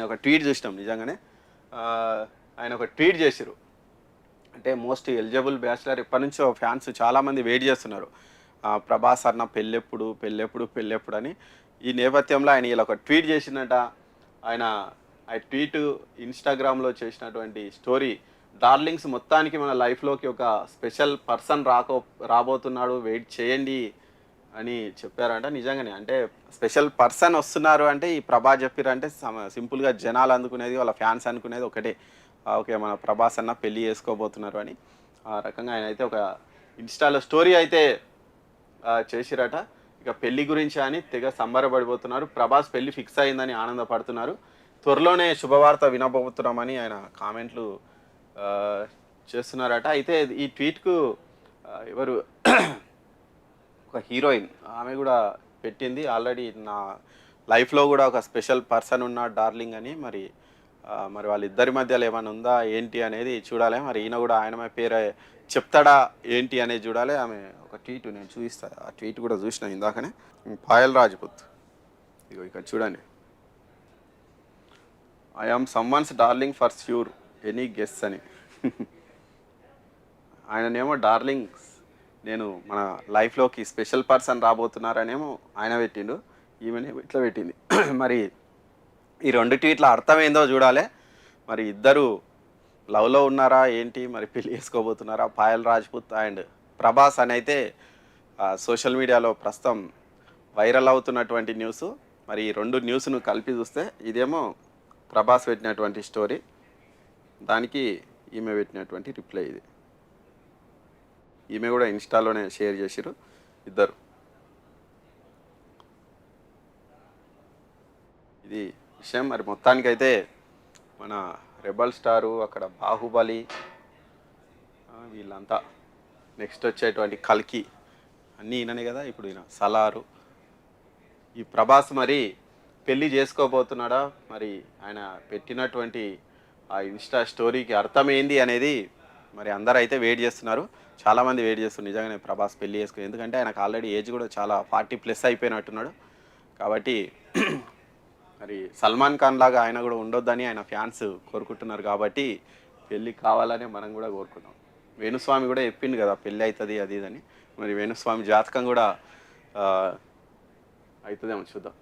ఒక ట్వీట్ చూసినాం నిజంగానే. ఆయన ఒక ట్వీట్ చేసిర్రు. అంటే మోస్ట్ ఎలిజిబుల్ బ్యాచిలర్ ఎప్పటినుంచో ఫ్యాన్స్ చాలామంది వెయిట్ చేస్తున్నారు. 'ప్రభాస్ అన్న పెళ్ళెప్పుడు, పెళ్ళెప్పుడు, పెళ్ళెప్పుడు' అని. ఈ నేపథ్యంలో ఆయన ఇలా ఒక ట్వీట్ చేసిండట. ఆయన ఆ ట్వీట్ ఇన్‌స్టాగ్రామ్‌లో చేసినటువంటి స్టోరీ, డార్లింగ్స్ మొత్తానికి మన లైఫ్‌లోకి ఒక స్పెషల్ పర్సన్ రాబోతున్నాడు, వెయిట్ చేయండి అని చెప్పారంట. నిజంగానే అంటే స్పెషల్ పర్సన్ వస్తున్నారు అంటే ఈ ప్రభాస్ చెప్పిర్రంటే సింపుల్‌గా జనాలు అందుకునేది, వాళ్ళ ఫ్యాన్స్ అనుకునేది ఒకటే. ఓకే. మన ప్రభాస్ అన్న పెళ్లి చేసుకోబోతున్నారు అని. ఆ రకంగా ఆయనైతే ఒక ఇన్‌స్టాలో స్టోరీ అయితే చేసిర్రట. ఇక పెళ్లి గురించి అని తెగ సంబరపడిపోతున్నారు. ప్రభాస్ పెళ్లి ఫిక్స్ అయిందని ఆనందపడుతున్నారు. త్వరలోనే శుభవార్త వినబోతున్నామని ఆయన కామెంట్లు ఆహ్, చేస్తున్నారట. అయితే ఈ ట్వీట్‌కు ఎవరు ఒక హీరోయిన్ ఆమె గూడా పెట్టింది. ఆల్రెడీ నా లైఫ్‌లో గూడా ఒక స్పెషల్ పర్సన్ ఉన్నాడు డార్లింగ్ అని. మరి వాళ్ళిద్దరి మధ్యలో ఏమన్నా ఉందా ఏంటి అనేది చూడాలి. మరి ఈయన గూడా ఆయన పేరే చెప్తాడా ఏంటి అనేది చూడాలి. ఆమె ఒక ట్వీట్ నేను చూపిస్తా. ఆ ట్వీట్ గూడా చూసినా ఇందాకనే. పాయల్ రాజ్‌పుత్. ఇగో ఇక్కడ చూడండి. I am someone's darling for sure any guess అని. ఆయననేమో డార్లింగ్స్ నేను మన లైఫ్‌లోకి స్పెషల్ పర్సన్ రాబోతున్నారనేమో ఆయన పెట్టిండు. ఈమెనేమో ఇట్లా పెట్టింది. మరి ఈ 2 ట్వీట్‌ల అర్థం ఏందో చూడాలే. మరి ఇద్దరు లవ్‌లో ఉన్నారా ఏంటి? మరి పెళ్లి చేసుకోబోతున్నారా? పాయల్ రాజ్‌పుత్ అండ్ ప్రభాస్ అనైతే సోషల్ మీడియాలో ప్రస్తుతం వైరల్ అవుతున్నటువంటి న్యూసు. మరి ఈ 2 న్యూస్‌ను కలిపి చూస్తే ఇదేమో ప్రభాస్ పెట్టినటువంటి స్టోరీ. దానికి ఈమె పెట్టినటువంటి రిప్లై ఇది. ఈమె కూడా ఇన్‌స్టాలోనే షేర్ చేసిర్రు ఇద్దరు. ఇది విషయం. మరి మొత్తానికైతే మన 'రెబెల్ స్టారు' అక్కడ 'బాహుబలి' వీళ్ళంతా నెక్స్ట్ వచ్చేటువంటి 'కల్కి' అన్నీ ఈయననే కదా! ఇప్పుడు ఈయన 'సలారు' ఈ ప్రభాస్ మరి పెళ్లి చేసుకోబోతున్నాడా? మరి ఆయన పెట్టినటువంటి ఆ ఇన్‌స్టా స్టోరీకి అర్థం ఏంది అనేది మరి అందరైతే వెయిట్ చేస్తున్నారు. చాలామంది వెయిట్ చేస్తున్నారు నిజంగానే ప్రభాస్ పెళ్లి చేసుకొని. ఎందుకంటే ఆయనకు ఆల్రెడీ ఏజ్ కూడా చాలా 40+ అయిపోయినట్టున్నాడు. కాబట్టి మరి 'సల్మాన్ ఖాన్' లాగా ఆయన కూడా ఉండొద్దని ఆయన ఫ్యాన్స్ కోరుకుంటున్నారు కాబట్టి పెళ్లి కావాలనే మనం కూడా కోరుకుందాం. వేణుస్వామి కూడా చెప్పిండు కదా! పెళ్లి అయితది అది ఇది అని. మరి వేణుస్వామి జాతకం కూడా ఆహ్, అయితదేమో చూద్దాం.